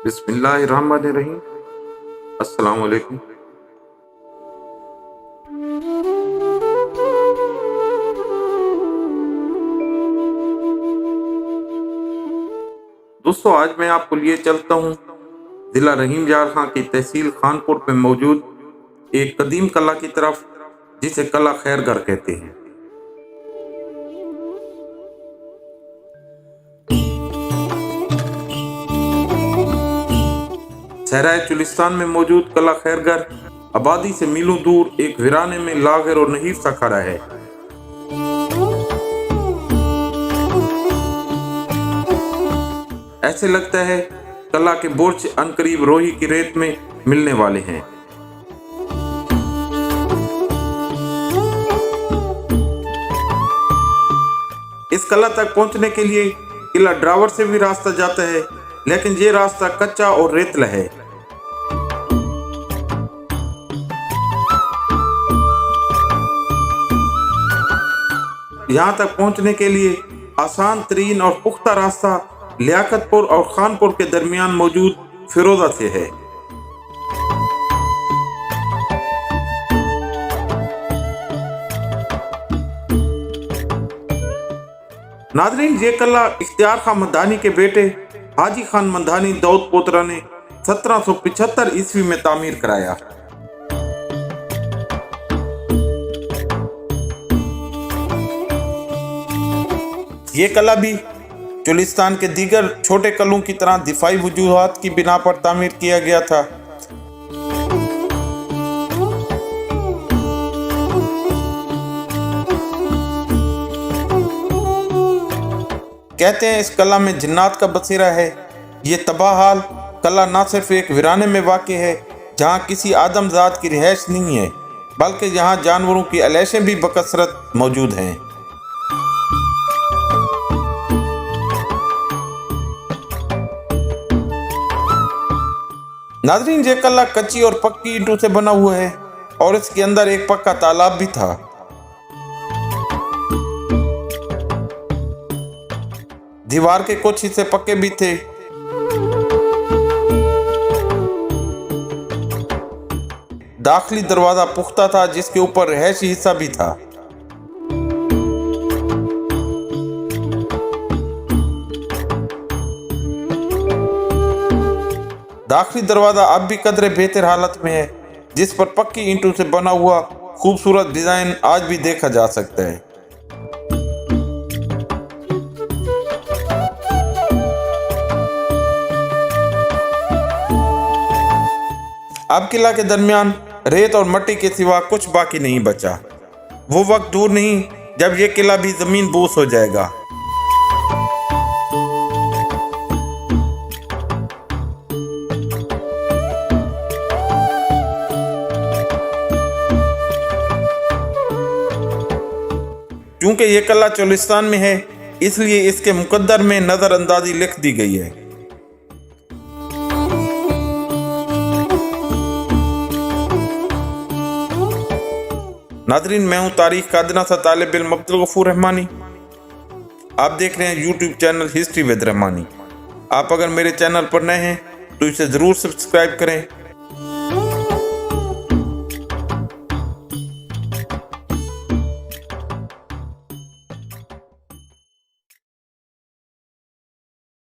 बिस्मिल्लाहिर्रहमानिर्रहीम। अस्सलाम वालेकुम। दोस्तों, आज मैं आपको लिए चलता हूँ ज़िला रहीम यार खां की तहसील खानपुर में मौजूद एक कदीम कला की तरफ, जिसे कला खैरगर कहते हैं। सहराए चुलिस्तान में मौजूद कला खैरगर आबादी से मीलों दूर एक वीराने में लागर और नहीफ सा खड़ा है। ऐसे लगता है कला के बुर्ज अनकरीब रोही की रेत में मिलने वाले हैं। इस कला तक पहुंचने के लिए किला ड्रावर से भी रास्ता जाता है, लेकिन ये रास्ता कच्चा और रेतला है। यहाँ तक पहुंचने के लिए आसान तरीन और पुख्ता रास्ता लियाकतपुर और खानपुर के दरमियान मौजूद फिरोजा से है। नाज़रीन, ये कला इख्तियार खां मंधानी के बेटे हाजी खान मंधानी दाऊद पोतरा ने 1775 ईस्वी में तामीर कराया। ये कला भी चुलिस्तान के दीगर छोटे कलों की तरह दिफाई वजूहात की बिना पर तामीर किया गया था। कहते हैं इस कला में जिन्नात का बसेरा है। ये तबाहाल कला न सिर्फ एक वीराने में वाक़ है जहाँ किसी आदमजात की रिहाइश नहीं है, बल्कि यहाँ जानवरों की अलैशें भी बकसरत मौजूद हैं। नाज़रीन, ये कला कच्ची और पक्की ईंटों से बना हुआ है और इसके अंदर एक पक्का तालाब भी था। दीवार के कुछ हिस्से पक्के भी थे। दाखिली दरवाजा पुख्ता था, जिसके ऊपर रहशी हिस्सा भी था। दाखिली दरवाजा अब भी कदरे बेहतर हालत में है, जिस पर पक्की ईंटों से बना हुआ खूबसूरत डिजाइन आज भी देखा जा सकता है। अब किला के दरमियान रेत और मिट्टी के सिवा कुछ बाकी नहीं बचा। वो वक्त दूर नहीं जब ये किला भी जमीन बोस हो जाएगा। क्योंकि ये कला चुलिस्तान में है, इसलिए इसके मुकद्दर में नजरअंदाजी लिख दी गई है। नाज़रीन, मैं हूं तारीख का अदना सा तालिब इल्म अब्दुल गफूर रहमानी। आप देख रहे हैं YouTube channel history with Rahmani. आप अगर मेरे चैनल पर नए हैं तो इसे ज़रूर सब्सक्राइब करें